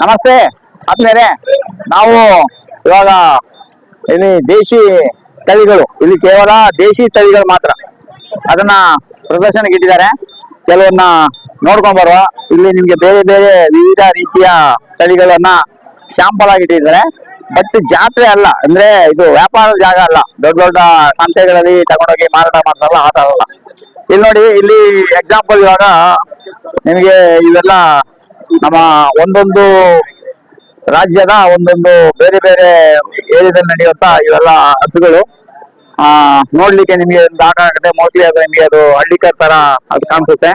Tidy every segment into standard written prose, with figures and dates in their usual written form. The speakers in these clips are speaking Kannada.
ನಮಸ್ತೆ ಆತ್ಮೇಲೆ ನಾವು ಇವಾಗ ಇಲ್ಲಿ ದೇಶಿ ತಳಿಗಳು, ಇಲ್ಲಿ ಕೇವಲ ದೇಶಿ ತಳಿಗಳು ಮಾತ್ರ ಅದನ್ನ ಪ್ರದರ್ಶನಕ್ಕೆ ಇಟ್ಟಿದ್ದಾರೆ. ಕೆಲವನ್ನ ನೋಡ್ಕೊಂಡ್ ಬರುವ. ಇಲ್ಲಿ ನಿಮ್ಗೆ ಬೇರೆ ಬೇರೆ ವಿವಿಧ ರೀತಿಯ ತಳಿಗಳನ್ನ ಶಾಂಪಲ್ ಆಗಿ ಇಟ್ಟಿದ್ದಾರೆ. ಬಟ್ ಜಾತ್ರೆ ಅಲ್ಲ, ಅಂದ್ರೆ ಇದು ವ್ಯಾಪಾರದ ಜಾಗ ಅಲ್ಲ. ದೊಡ್ಡ ದೊಡ್ಡ ಸಂತೆಗಳಲ್ಲಿ ತಗೊಂಡೋಗಿ ಮಾರಾಟ ಮಾಡ್ತಾರಲ್ಲ ಆ ತರ ಅಲ್ಲ. ಇಲ್ಲಿ ನೋಡಿ, ಇಲ್ಲಿ ಎಕ್ಸಾಂಪಲ್ ಇವಾಗ ನಿಮಗೆ ಇವೆಲ್ಲ ನಮ್ಮ ಒಂದೊಂದು ರಾಜ್ಯದ ಒಂದೊಂದು ಬೇರೆ ಬೇರೆ ಏರಿಯಾದಲ್ಲಿ ನಡೆಯುವಂತ ಇವೆಲ್ಲ ಹಸುಗಳು ನೋಡ್ಲಿಕ್ಕೆ ನಿಮ್ಗೆ ಒಂದು ಆಟ ಆಗುತ್ತೆ. ಮೋಸ್ಟ್ಲಿ ಅದು ನಿಮ್ಗೆ ಅದು ಹಳ್ಳಿಕರ್ ತರ ಅದು ಕಾಣಿಸುತ್ತೆ.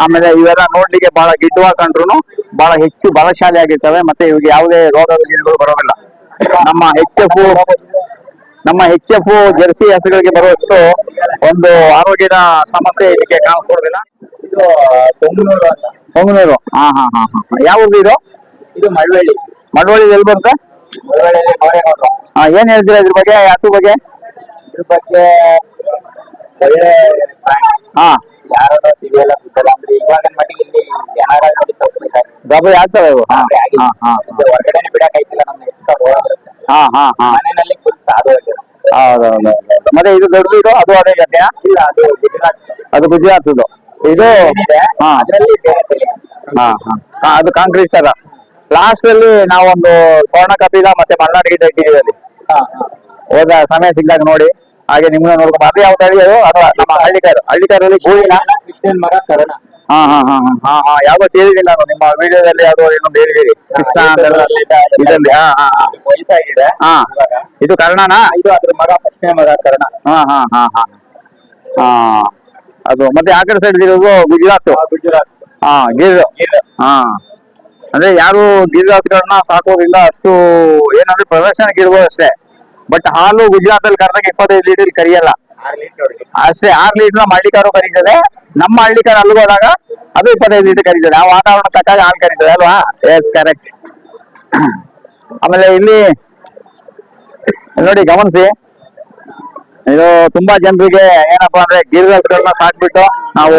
ಆಮೇಲೆ ಇವೆಲ್ಲ ನೋಡ್ಲಿಕ್ಕೆ ಬಹಳ ಗಿಡ್ಡವಾಗಿ ಕಂಡ್ರು ಬಹಳ ಹೆಚ್ಚು ಬಲಶಾಲಿ ಆಗಿರ್ತವೆ. ಮತ್ತೆ ಇವಾಗ ಯಾವುದೇ ರೋಗ ರುಜಿನಗಳು ಬರೋದಿಲ್ಲ. ನಮ್ಮ ಎಚ್ ಎಫ್ ಜರ್ಸಿ ಹಸುಗಳಿಗೆ ಬರುವಷ್ಟು ಒಂದು ಆರೋಗ್ಯದ ಸಮಸ್ಯೆ ಇದಕ್ಕೆ ಕಾಣಿಸ್ಕೊಡೋದಿಲ್ಲ. ಇದು ಹೊಂಗನೂರು. ಹಾ ಹಾ ಹಾ ಹಾ. ಯಾವ ಊರು ಇದು? ಇದು ಮಳವಳ್ಳಿ. ಮಳವಳ್ಳಿ ಎಲ್ಲಿ ಬರುತ್ತೆ? ಏನ್ ಹೇಳ್ತೀರಾ ಇದ್ರ ಬಗ್ಗೆ, ಹಸು ಬಗ್ಗೆ? ಇದ್ರ ಬಗ್ಗೆ ಒಳ್ಳೆ ಹಾ ಯಾರು ಸಿಗಲ್ಲ ಅಂದ್ರೆ ಇವಾಗಿನ ಮಟ್ಟಿಗೆ ಇಲ್ಲಿ ಗಬ್ಬು ಆಗ್ತವೆ ಇವು. ಹೊರಗಡೆ ಬಿಡಕ್ಕಾಯ್ತಿಲ್ಲ ನಮ್ಗೆ. ಹಾ ಹಾ ಹಾ. ಮನೆಯಲ್ಲಿ ಫುಲ್ ಸಾಧು. ಹೌದೌದು. ಮತ್ತೆ ಇದು ದೊಡ್ಡದು, ಇದು ಅದು ಅದೇ ಗದ್ದೆಯಾ? ಇಲ್ಲ, ಅದು ಗುಜರಾತ್. ಅದು ಗುಜರಾತ್ ಇದು. ಹಾ ಹಾ ಹಾ. ಅದು ಕಾಂಕ್ರೀಟ್ ತರ. ಲಾಸ್ಟ್ ಅಲ್ಲಿ ನಾವೊಂದು ಸ್ವರ್ಣ ಕಪಿಲ ಮತ್ತೆ ಮಲ್ನಾಡ್ ಗಿಡ್ಡ ಇಟ್ಟಿದ್ದೀವಿ ಅಲ್ಲಿ. ಹೋದ ಸಮಯ ಸಿಗ್ದಾಗ ನೋಡಿ. ಹಾಗೆ ನಿಮ್ಗೆ ನೋಡ್ಕೊಂಡು ಅದು ಯಾವ ತಳಿ ಅದು? ಅಥವಾ ನಮ್ಮ ಹಳ್ಳಿಕಾರಲ್ಲಿ ಹೂವಿನ ಕೃಷ್ಣನ್ ಮಗ ಕರ್ಣ. ಹಾ ಹಾ ಹಾ ಹಾ ಹಾ. ಯಾವ್ದೋ ಕೇಳಿದ್ದೀನಿ ನಾನು ನಿಮ್ಮ ವಿಡಿಯೋದಲ್ಲಿ, ಯಾವ್ದೋ ಇನ್ನೊಂದು ಹೇಳಿದ್ದೀರಿ ಕೃಷ್ಣ ಇದರಲ್ಲಿ. ಹಾ ಹಾ ವಯಸ್ಸಾಗಿದೆ. ಹಾ, ಇದು ಕರ್ಣನಾ? ಇದು ಅದ್ರ ಮಗ, ಫಸ್ಟ್ನೇ ಮಗ ಕರ್ಣ. ಹಾ ಹಾ ಹಾ ಹಾ ಹಾ. ಅದು ಮತ್ತೆ ಆ ಕಡೆ ಸೈಡ್ ಇರೋದು ಗುಜರಾತ್. ಹಾ, ಗಿರ್. ಹಾ, ಅಂದ್ರೆ ಯಾರು ಗಿರ್ರಾಸ್ಗಳನ್ನ ಸಾಕೋದ್ರಿಂದ ಅಷ್ಟು ಏನಂದ್ರೆ ಪ್ರದರ್ಶನಕ್ಕೆ ಇರ್ಬೋದು ಅಷ್ಟೇ. ಬಟ್ ಹಾಲು ಗುಜರಾತ್ ಅಲ್ಲಿ ಕರೆದಾಗ 25 ಲೀಟರ್ ಕರಿಯಲ್ಲ ಅಷ್ಟೇ. 6 ಲೀಟರ್ ನಮ್ಮ ಹಳ್ಳಿಕಾರು ಕರೀತದೆ. ನಮ್ಮ ಹಳ್ಳಿಕಾರ ಅಲ್ಲಿ ಹೋದಾಗ ಅದು 25 ಲೀಟರ್ ಕರೀತದೆ. ಆ ವಾತಾವರಣ ತಕ್ಕಾಗ ಹಾಲು ಕರೀತದೆ ಅಲ್ವಾ? Yes, correct. ಆಮೇಲೆ ಇಲ್ಲಿ ನೋಡಿ, ಗಮನಿಸಿ. ಇದು ತುಂಬಾ ಜನರಿಗೆ ಏನಪ್ಪಾ ಅಂದ್ರೆ ಗಿರ್ ಹಸುಗಳನ್ನ ಸಾಕ್ಬಿಟ್ಟು ನಾವು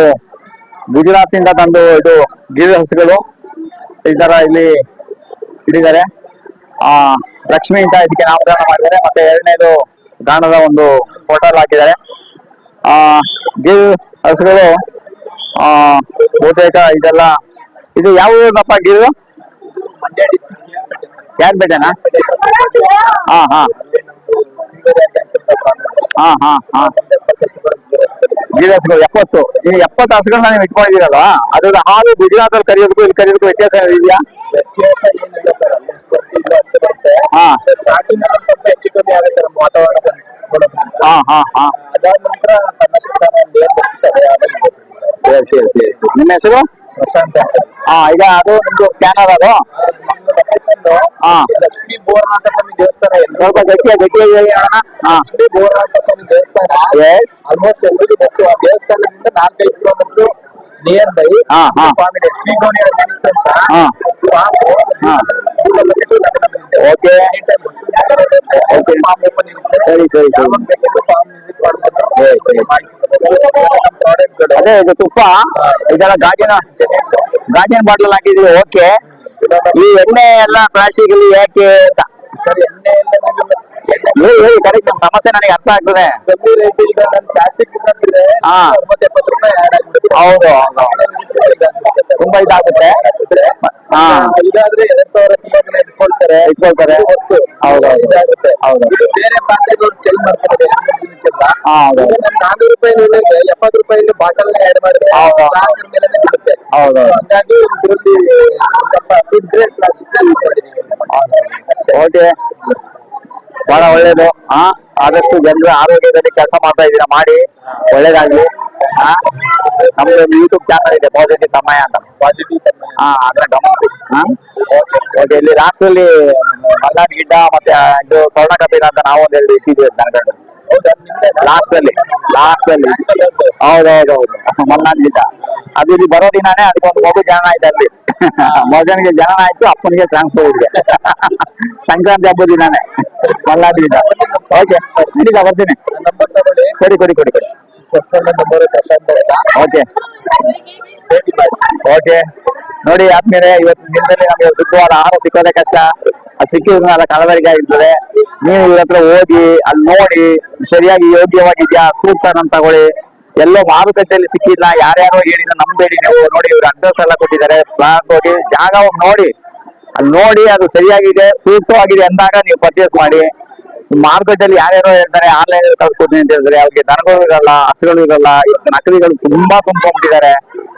ಗುಜರಾತ್ ಇಂದ ತಂದು ಇದು ಗಿರ್ ಹಸುಗಳು ಈ ತರ ಇಲ್ಲಿ ಇಟ್ಟಿದ್ದಾರೆ. ಲಕ್ಷ್ಮಿ ಅಂತ ಇದಕ್ಕೆ ನಾಮಕರಣ ಮಾಡಿದ್ದಾರೆ. ಮತ್ತೆ ಎರಡನೇದು ಗಾಣದ ಒಂದು ಹೋಟೆಲ್ ಹಾಕಿದ್ದಾರೆ. ಗಿರ್ ಹಸುಗಳು ಬಹುತೇಕ ಇದೆಲ್ಲ. ಇದು ಯಾವ ಊರಪ್ಪ ಗಿರ್? ಯಾಕೆ ಬೇಟನಾ? ಹಾ ಹಾ ಹಾ ಹಾ ಹಾ. ಗಿರ್ ಹಸುಗಳು 70. ಈ 70 ಹಸುಗಳನ್ನ ನೀವು ಇಟ್ಕೊಂಡಿದ್ದೀರಲ್ವಾ, ಅದ್ರ ಹಾಲು ಗುಜರಾತ್ ಅಲ್ಲಿ ಕರಿಯೋದಕ್ಕೂ ಇಲ್ಲಿ ಕರಿಯೋದಕ್ಕೂ ವ್ಯತ್ಯಾಸ ಇದೆಯಾ? ಹಾ ಹಾ ಹಾ ಹಾ. ನಿಮ್ಮ ಹೆಸರು? ಹಾ, ಈಗ ಅದು ನಿಮ್ದು ಸ್ಕ್ಯಾನರ್ ಅದು? ಹಾ, ಲಕ್ಷ್ಮೀ ಬೋರನಾಥ ಸ್ವಾಮಿ ದೇವಸ್ಥಾನ. ಸ್ವಲ್ಪ ಗಟ್ಟಿಯಾಗಿ ಹೇಳಿ ಅಣ್ಣ. ಹಾ, ಲಕ್ಷ್ಮೀ ಬೋರನಾಥ ಸ್ವಾಮಿ ದೇವಸ್ಥಾನ. ಎಸ್, ಆಲ್ಮೋಸ್ಟ್ ಎಲ್ರಿಗೂ ಗೊತ್ತು. ಆ ದೇವಸ್ಥಾನದಿಂದ 4-5 ಕಿಲೋಮೀಟರ್ ನಿಯರ್ ಬೈ ಓಕೆ. ಸರಿ ಸರಿ ಸರಿ. ಅದೇ ಇದು ತುಪ್ಪ ಇದೆಲ್ಲ ಗಾಜಿನ ಬಾಟ್ಲಲ್ಲಿ ಹಾಕಿದೀವಿ. ಓಕೆ. ಈ ಎಣ್ಣೆ ಎಲ್ಲ ಪ್ಲಾಸ್ಟಿಕ್ ಅಲ್ಲಿ ಯಾಕೆ ಅಂತ ಹೇಳಿ ಕರೆಕ್ಟ್. ನಮ್ಮ ಸಮಸ್ಯೆ ನನಗೆ ಅರ್ಥ ಆಗ್ತದೆ. ಹಾ, ಹೌದು, ತುಂಬಾ ಇದಾಗುತ್ತೆ. ಹಾ, ಇದಾದ್ರೆ 2,000 ಇಟ್ಕೊಳ್ತಾರೆ. ಹೌದೌದು, ಬೇರೆ ಪಾತ್ರೆಗಳು ಚೇಂಜ್ ಮಾಡ್ತಾರೆ. 400 ರೂಪಾಯಿ 70 ರೂಪಾಯಿ ಬಾಟಲ್ ಆಡ್ ಮಾಡಿದ್ರೆ ಮೇಲೆ ಬರುತ್ತೆ. ಹೌದು, ಹಾಗಾಗಿ ಸ್ವಲ್ಪ ಗ್ರೇಟ್ ಪ್ಲಾಸ್ಟಿಕ್ ಯೂಸ್ ಮಾಡಿದೀವಿ. ಓಕೆ, ಬಹಳ ಒಳ್ಳೇದು. ಆದಷ್ಟು ಜನರ ಆರೋಗ್ಯದಲ್ಲಿ ಕೆಲಸ ಮಾಡ್ತಾ ಇದ್ದೀರಾ, ಮಾಡಿ ಒಳ್ಳೇದಾಗ್ಲಿ. ನಮ್ದು ಯೂಟ್ಯೂಬ್ ಚಾನಲ್ ಇದೆ, ಪಾಸಿಟಿವ್ ಸಮಯ ಅಂತ. ಅದನ್ನ ಗಮನಿಸಿ. ಓಕೆ. ಇಲ್ಲಿ ಲಾಸ್ಟ್ ಅಲ್ಲಿ ಮಲ್ನಾಡ್ ಗಿಡ್ಡ ಮತ್ತೆ ಇದು ಸ್ವರ್ಣ ಕಪಿಲ ಅಂತ ನಾವು ಒಂದೆರಡು ಇಟ್ಟಿದ್ದೀವಿ ದನಗಳು. ಲಾಸ್ಟ್ ಅಲ್ಲಿ ಹೌದೌದೌದು, ಮಲ್ನಾಡ್ ಗಿಡ್ಡ. ಅದು ಇಲ್ಲಿ ಬರೋ ದಿನಾನೇ ಅದಕ್ಕೊಂದು ಮಗು ಜನನ ಆಯ್ತು ಅಲ್ಲಿ. ಮಗನಿಗೆ ಜನನ ಆಯ್ತು, ಅಪ್ಪನಿಗೆ ಟ್ರಾನ್ಸ್ಫರ್ ಇದೆ. ಸಂಕ್ರಾಂತಿ ಹಬ್ಬದ ದಿನಾನೇ ಮಲ್ನಾಡ್ ಗಿಡ್ಡ. ಓಕೆ, ನಡೀತಾ ಬರ್ತೀನಿ. ಕೊಡಿ. Okay okay. ನೋಡಿ ಆದ್ಮೇಲೆ ಇವತ್ತು ದಿನದಲ್ಲಿ ನಮಗೆ ಶುದ್ಧವಾದ ಆಹಾರ ಸಿಕ್ಕೋದೇ ಕಷ್ಟ. ಅದು ಸಿಕ್ಕಿದ್ರೆ ಕಲಬೆರಕೆ ಆಗಿರ್ತದೆ. ನೀವು ಇವ್ರ ಹತ್ರ ಹೋಗಿ ಅಲ್ಲಿ ನೋಡಿ ಸರಿಯಾಗಿ ಯೋಗ್ಯವಾಗಿದ್ಯಾ ಸೂಕ್ತ ತಗೊಳ್ಳಿ. ಎಲ್ಲೋ ಮಾರುಕಟ್ಟೆಯಲ್ಲಿ ಸಿಕ್ಕಿಲ್ಲ, ಯಾರ್ಯಾರೋ ಹೇಳಿಲ್ಲ ನಂಬೇಡಿ. ನೀವು ನೋಡಿ ಇವ್ರ ಅಡ್ರೆಸ್ ಎಲ್ಲ ಕೊಟ್ಟಿದ್ದಾರೆ, ಪ್ಲಾನ್ ಹೋಗಿ ಜಾಗ ನೋಡಿ ಅಲ್ಲಿ ನೋಡಿ ಅದು ಸರಿಯಾಗಿದೆ ಸೂಕ್ತವಾಗಿದೆ ಅಂದಾಗ ನೀವು ಪರ್ಚೇಸ್ ಮಾಡಿ. ಮಾರುಕಟ್ಟೆಯಲ್ಲಿ ಯಾರ್ಯಾರೋ ಹೇಳ್ತಾರೆ ಆನ್ಲೈನ್ ಕಳ್ಸ್ಕೊಡ್ತೀನಿ ಅಂತ ಹೇಳಿದ್ರೆ ಅವ್ರಿಗೆ ದನಗಳು ಇರಲ್ಲ, ಹಸುಗಳು ಇರಲ್ಲ. ಇವತ್ತು ನಕಲಿಗಳು ತುಂಬಾ ತುಂಬಿಕೊಂಡಿದ್ದಾರೆ.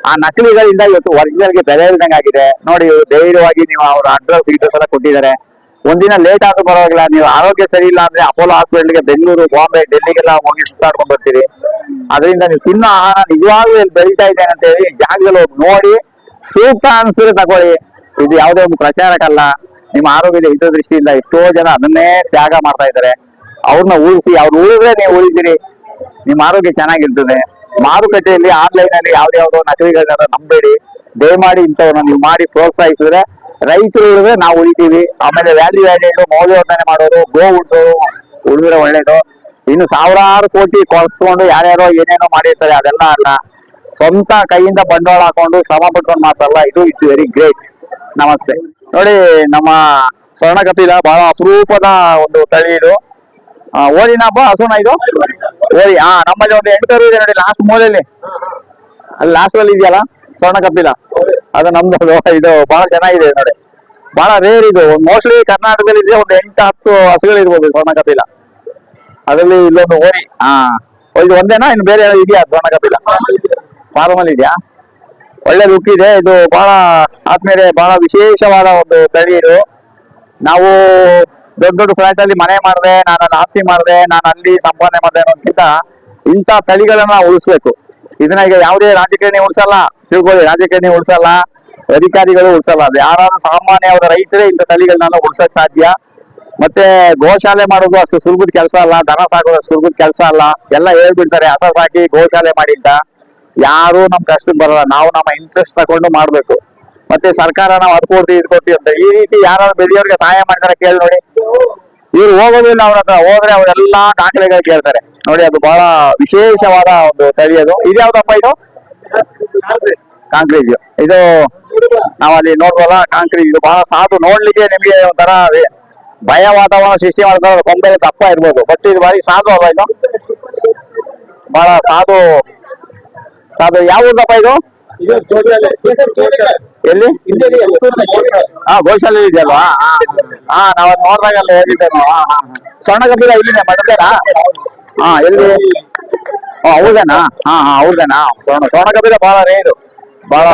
ಆ ನಕಲಿಗಳಿಂದ ಇವತ್ತು ಒರಿಜಿನಲ್ಗೆ ಬೆಲೆ ಇಲ್ದಂಗೆ ಆಗಿದೆ. ನೋಡಿ ಧೈರ್ಯವಾಗಿ ನೀವು ಅವ್ರ ಅಡ್ರೆಸ್ ಎಲ್ಲ ಕೊಟ್ಟಿದ್ದಾರೆ. ಒಂದಿನ ಲೇಟ್ ಆದ್ರೂ ಪರವಾಗಿಲ್ಲ. ನೀವು ಆರೋಗ್ಯ ಸರಿ ಇಲ್ಲ ಅಂದ್ರೆ ಅಪೋಲೋ ಹಾಸ್ಪಿಟಲ್ಗೆ ಬೆಂಗಳೂರು, ಬಾಂಬೆ, ಡೆಲ್ಲಿಗೆಲ್ಲ ಹೋಗಿ ಸುತ್ತಾಡ್ಕೊಂಡು ಬರ್ತೀರಿ. ಅದರಿಂದ ನೀವು ತಿನ್ನೋ ಆಹಾರ ನಿಜವಾಗ್ಲೂ ಇಲ್ಲಿ ಬೆಳೀತಾ ಇದೆ ಅಂತ ಹೇಳಿ ಜಾಗದಲ್ಲಿ ಹೋಗಿ ನೋಡಿ ಸೂಕ್ತ ಅನ್ಸಿದ್ರೆ ತಗೊಳ್ಳಿ. ಇದು ಯಾವುದೇ ಒಂದು ಪ್ರಚಾರಕ್ಕಲ್ಲ, ನಿಮ್ಮ ಆರೋಗ್ಯದ ಹಿತದೃಷ್ಟಿಯಿಂದ ಎಷ್ಟೋ ಜನ ಅದನ್ನೇ ತ್ಯಾಗ ಮಾಡ್ತಾ ಇದ್ದಾರೆ. ಅವ್ರನ್ನ ಉಳಿಸಿ, ಅವ್ರು ಉಳಿದ್ರೆ ನೀವು ಉಳಿತೀರಿ, ನಿಮ್ಮ ಆರೋಗ್ಯ ಚೆನ್ನಾಗಿರ್ತದೆ. ಮಾರುಕಟ್ಟೆಯಲ್ಲಿ ಆನ್ಲೈನ್ ಅಲ್ಲಿ ಯಾವ್ದಾವ್ದೋ ನಕಲಿಗಳನ್ನ ನಂಬೇಡಿ. ದಯಮಾಡಿ ಇಂಥವ್ರನ್ನ ನೀವು ಮಾಡಿ ಪ್ರೋತ್ಸಾಹಿಸಿದ್ರೆ ರೈತರು ಉಳಿದ್ರೆ ನಾವು ಉಳಿತೀವಿ. ಆಮೇಲೆ ವ್ಯಾಲ್ಯೂ ಆಡೆಡ್ ಮೌಲ್ಯವರ್ಧನೆ ಮಾಡೋರು, ಗೋ ಉಳಿಸೋರು ಉಳಿದ್ರೆ ಒಳ್ಳೇದು. ಇನ್ನು ಸಾವಿರಾರು ಕೋಟಿ ಕೊಡ್ಸ್ಕೊಂಡು ಯಾರ್ಯಾರೋ ಏನೇನೋ ಮಾಡಿರ್ತಾರೆ, ಅದೆಲ್ಲ ಅಲ್ಲ. ಸ್ವಂತ ಕೈಯಿಂದ ಬಂಡವಾಳ ಹಾಕೊಂಡು ಶ್ರಮ ಪಟ್ಕೊಂಡು ಮಾತ್ರಲ್ಲ, ಇದು ಇಸ್ ವೆರಿ ಗ್ರೇಟ್. ನಮಸ್ತೆ. ನೋಡಿ ನಮ್ಮ ಸ್ವರ್ಣ ಕಪಿಲ ಬಹಳ ಅಪರೂಪದ ಒಂದು ತಳಿ ಇದು. ಓರಿನ ಹಬ್ಬ ಹಸುನ ಇದು ಓರಿ. ನಮ್ಮಲ್ಲಿ ಒಂದು 8 ಕರು ಇದೆ ನೋಡಿ, ಲಾಸ್ಟ್ ಮೂಲೆಯಲ್ಲಿ ಅಲ್ಲಿ ಲಾಸ್ಟ್ ಅಲ್ಲಿ ಇದೆಯಲ್ಲ ಸ್ವರ್ಣ ಕಪಿಲ, ಅದು ನಮ್ದು. ಇದು ಬಹಳ ಚೆನ್ನಾಗಿದೆ ನೋಡಿ, ಬಹಳ ರೇರ್ ಇದು. ಮೋಸ್ಟ್ಲಿ ಕರ್ನಾಟಕದಲ್ಲಿ ಇದೆ ಒಂದು 8-10 ಹಸುಗಳು ಇರ್ಬೋದು ಸ್ವರ್ಣ ಕಪಿಲ. ಅದರಲ್ಲಿ ಇಲ್ಲೊಂದು ಓರಿ. ಇದು ಒಂದೇನಾ ಇನ್ನು ಬೇರೆ ಇದೆಯಾ ಸ್ವರ್ಣ ಕಪಿಲ? ಫಾರ್ಮ್ ಅಲ್ಲಿ ಇದೆಯಾ? ಒಳ್ಳೆ ಲುಕ್ ಇದೆ ಇದು. ಬಹಳ ಆದ್ಮೇಲೆ ಬಹಳ ವಿಶೇಷವಾದ ಒಂದು ತಳಿ ಇದು. ನಾವು ದೊಡ್ಡ ದೊಡ್ಡ ಫ್ಲಾಟ್ ಅಲ್ಲಿ ಮನೆ ಮಾಡಿದೆ, ನಾನು ಅಲ್ಲಿ ಆಸ್ತಿ ಮಾಡಿದೆ, ನಾನು ಅಲ್ಲಿ ಸಂಪಾದನೆ ಮಾಡಿದೆ ಅನ್ನೋದಕ್ಕಿಂತ ಇಂಥ ತಳಿಗಳನ್ನ ಉಳಿಸ್ಬೇಕು. ಇದನ್ನ ಈಗ ಯಾವುದೇ ರಾಜಕಾರಣಿ ಉಳಿಸಲ್ಲ, ತಿಳ್ಕೊಳ್ಳಿ. ರಾಜಕಾರಣಿ ಉಳಿಸಲ್ಲ, ಅಧಿಕಾರಿಗಳು ಉಳಿಸಲ್ಲ. ಅದು ಯಾರಾದ್ರೂ ಸಾಮಾನ್ಯವಾದ ರೈತರೇ ಇಂಥ ತಳಿಗಳನ್ನ ಉಳಿಸಕ್ ಸಾಧ್ಯ. ಮತ್ತೆ ಗೋಶಾಲೆ ಮಾಡೋದು ಅಷ್ಟು ಸುಲಭದ ಕೆಲಸ ಅಲ್ಲ, ದನ ಸಾಕೋದು ಅಷ್ಟು ಸುಲಭದ ಕೆಲಸ ಅಲ್ಲ. ಎಲ್ಲ ಹೇಳ್ಬಿಡ್ತಾರೆ ಹಸ ಸಾಕಿ ಗೋಶಾಲೆ ಮಾಡಿ ಅಂತ. ಯಾರು ನಮ್ ಕಷ್ಟಕ್ಕೆ ಬರಲ್ಲ, ನಾವು ನಮ್ಮ ಇಂಟ್ರೆಸ್ಟ್ ತಗೊಂಡು ಮಾಡ್ಬೇಕು. ಮತ್ತೆ ಸರ್ಕಾರ ನಾವು ಅದ್ ಕೊಡ್ತೀವಿ ಇದ್ ಕೊಡ್ತೀವಿ ಅಂತ ಈ ರೀತಿ ಯಾರು ಬೆಳೆಯೋರಿಗೆ ಸಹಾಯ ಮಾಡ್ತಾರೆ ಕೇಳಿ ನೋಡಿ. ಇವ್ರು ಹೋಗೋದಿಲ್ಲ, ಅವ್ರ ಹತ್ರ ಹೋದ್ರೆ ಅವರೆಲ್ಲಾ ದಾಖಲೆಗಳು ಕೇಳ್ತಾರೆ ನೋಡಿ. ಅದು ಬಹಳ ವಿಶೇಷವಾದ ಒಂದು ತಳಿ ಅದು. ಇದ್ಯಾವ್ದಪ್ಪ ಇದು? ಕಾಂಕ್ರೀಜ್. ಇದು ನಾವಲ್ಲಿ ನೋಡ್ಬೋಲ್ಲ ಕಾಂಕ್ರೀಜ್. ಇದು ಬಹಳ ಸಾಧು, ನೋಡ್ಲಿಕ್ಕೆ ನಿಮ್ಗೆ ಒಂಥರ ಭಯ ವಾತಾವರಣ ಸೃಷ್ಟಿ ಮಾಡ್ತಾರೆ. ಕೊಂಬೆ ದಪ್ಪ ಇರ್ಬೋದು, ಬಟ್ ಇದು ಬಾರಿ ಸಾಧು ಅಲ್ಲ ಇದು? ಬಹಳ ಸಾಧು ಸಾಧು. ಯಾವ ಊರಪ್ಪ ಇದು? ಎಲ್ಲಿ? ಗೋಶಾಲೆ ಇದೆಯಲ್ವಾ? ನಾವ್ ನೋಡ್ದಾಗಲ್ಲ ಹೋಗಿದ್ದೇನು. ಸ್ವರ್ಣ ಕಪಿಲ ಇಲ್ಲಿದೆ ಮಠದೇನಾ? ಎಲ್ಲಿ? ಹೌದೇನಾ? ಹೌದೇನಾ? ಸ್ವರ್ಣ ಕಪಿಲ ಬಹಳ ರೇರು, ಬಹಳ.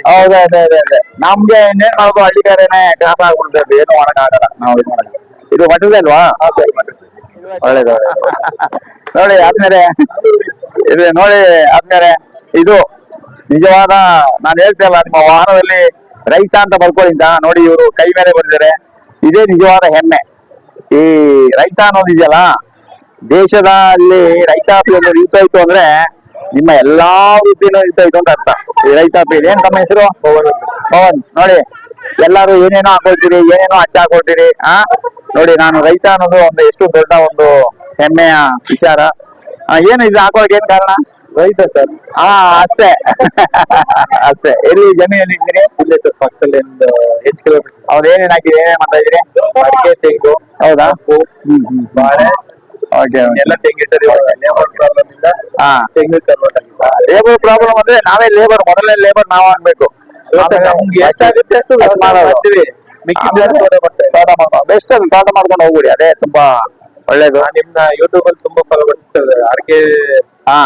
ಹೌದ ಅದೇ ಅದೇ ಅದೇ. ನಮ್ಗೆ ಇನ್ನೇನ್ ಮಾಡೋದು, ಹಳ್ಳಿಗಾರೇನೆ ಕೆಲಸ ಆಗ್ಬಿಡ್ತದೆ, ಏನು ಮಾಡಕ್ಕಾಗಲ್ಲ. ನಾವು ಇದು ಮಠದೇ ಅಲ್ವಾ? ಒಳ್ಳೇದು. ನೋಡಿ ಆದ್ಮೇಲೆ ಇದು ನೋಡಿ ಆದ್ಮೇಲೆ ಇದು ನಿಜವಾದ, ನಾನು ಹೇಳ್ತೇವಲ್ಲ ನಿಮ್ಮ ವಾಹನದಲ್ಲಿ ರೈತ ಅಂತ ಬರ್ಕೊಳ್ಳಿಂದ ನೋಡಿ, ಇವರು ಕೈ ಮೇಲೆ ಬಂದಿದ್ದಾರೆ. ಇದೇ ನಿಜವಾದ ಹೆಮ್ಮೆ. ಈ ರೈತ ಅನ್ನೋದಿದೆಯಲ್ಲ, ದೇಶದಲ್ಲಿ ರೈತಾಪಿ ಒಂದು ನಿಂತೋಯ್ತು ಅಂದ್ರೆ ನಿಮ್ಮ ಎಲ್ಲಾ ವೃತ್ತಿನೂ ನಿಂತೋಯ್ತು ಅಂತ ಅರ್ಥ. ಈ ರೈತಾಪಿ ಏನ್ ತಮ್ಮ ಹೆಸರು? ಪವನ್. ನೋಡಿ ಎಲ್ಲಾರು ಏನೇನೋ ಹಾಕೊಳ್ತೀರಿ, ಏನೇನೋ ಹಚ್ಚ ಹಾಕೊಳ್ತೀರಿ. ನೋಡಿ ನಾನು ರೈತ ಅನ್ನೋದು ಒಂದು ಎಷ್ಟು ದೊಡ್ಡ ಒಂದು ಹೆಮ್ಮೆಯ ವಿಚಾರ. ಏನು ಇದು ಹಾಕೋಕೆ ಏನ್ ಕಾರಣ? ರೈತ ಸರ್. ಅಷ್ಟೇ ಅಷ್ಟೇ. ಎಲ್ಲಿ ಜಮೀನಲ್ಲಿ ಇದ್ದೀರಿ? ಇಲ್ಲೇ ಸರ್, ಪಕ್ಕದಲ್ಲಿ ಒಂದು 8 ಕಿಲೋಮೀಟರ್. ಅವ್ರು ಏನೇನ್ ಹಾಕಿರಿ, ಏನೇನ್ ಮಾಡ್ತಾ ಇದ್ದೀರಿ? ಅಡಿಕೆ, ತೆಂಗು. ಹೌದಾ? ಬಾಳೆ. ಓಕೆ. ಎಲ್ಲ ತೆಂಗಿ ಸರ್. ಲೇಬರ್ ಪ್ರಾಬ್ಲಮ್ ಇಂದ ತೆಂಗು ಕನ್ವರ್ಟ್ ಆಗಿದೆ. ಲೇಬರ್ ಪ್ರಾಬ್ಲಮ್ ಅಂದ್ರೆ ನಾವೇ ಲೇಬರ್, ಮೊದಲನೇ ಲೇಬರ್ ನಾವು ಆಗ್ಬೇಕು. ನಮ್ಗೆ ಎಷ್ಟಾಗುತ್ತೆ ಅಷ್ಟು ಮಾಡ್ತೀವಿ. ಬೆಸ್ಟ್ ಅದು ತೋಟ ಮಾಡ್ಕೊಂಡು ಹೋಗ್ಬಿಡಿ, ಅದೇ ತುಂಬಾ ಒಳ್ಳೇದು. ನಿಮ್ನ ಯೂಟ್ಯೂಬ್ ಅಲ್ಲಿ ತುಂಬಾ ಫಾಲೋ ಮಾಡ್ತಿರ್ತಾರೆ. ಅಡಿಕೆ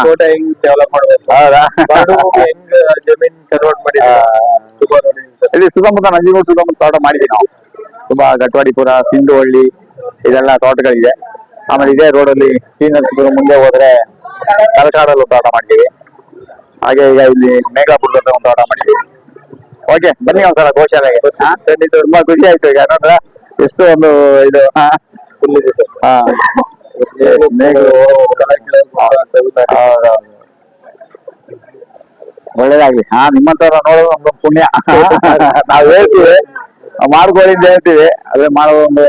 ತೋಟ ಹೆಂಗ್ ಡೆವಲಪ್ ಮಾಡ್ಬೇಕು, ಹೆಂಗ್ ಜಮೀನ್ ಕನ್ವರ್ಟ್ ಮಾಡಿ ಇಲ್ಲಿ ಸುತ್ತಮುತ್ತ ನಂಜನಗೂಡು ಸುತ್ತಮುತ್ತ ತೋಟ ಮಾಡಿದೀವಿ ನಾವು. ತುಂಬಾ ಗಟ್ವಾಡಿಪುರ, ಸಿಂಧುವಳ್ಳಿ ಇದೆಲ್ಲ ತೋಟಗಳಿದೆ. ಆಮೇಲೆ ಇದೇ ರೋಡಲ್ಲಿ ಶ್ರೀನರಸೀಪುರ ಮುಂದೆ ಹೋದ್ರೆ ತಲಕಾಡಲ್ಲಿ ತೋಟ ಮಾಡಿದೀವಿ. ಹಾಗೆ ಈಗ ಇಲ್ಲಿ ಮೇಘಾಪುರದ ಒಂದು ತೋಟ ಮಾಡಿದೀವಿ. ಓಕೆ, ಬನ್ನಿ ಒಂದ್ಸಲ ಗೋಶಾಲೆಗೆ. ತುಂಬಾ ಖುಷಿ ಆಯ್ತು. ಈಗ ನೋಡ್ರ ಎಷ್ಟು ಒಂದು ಇದು ಒಳ್ಳೇದಾಗ್ಲಿ. ನಿಮ್ಮಂತವ್ರ ನೋಡೋದು ಒಂದು ಪುಣ್ಯ. ನಾವ್ ಹೇಳ್ತೀವಿ, ಮಾಡ್ಕೊಳ್ಳಿ ಅಂತ ಹೇಳ್ತೀವಿ, ಅದೇ ಮಾಡೋದು ಒಂದು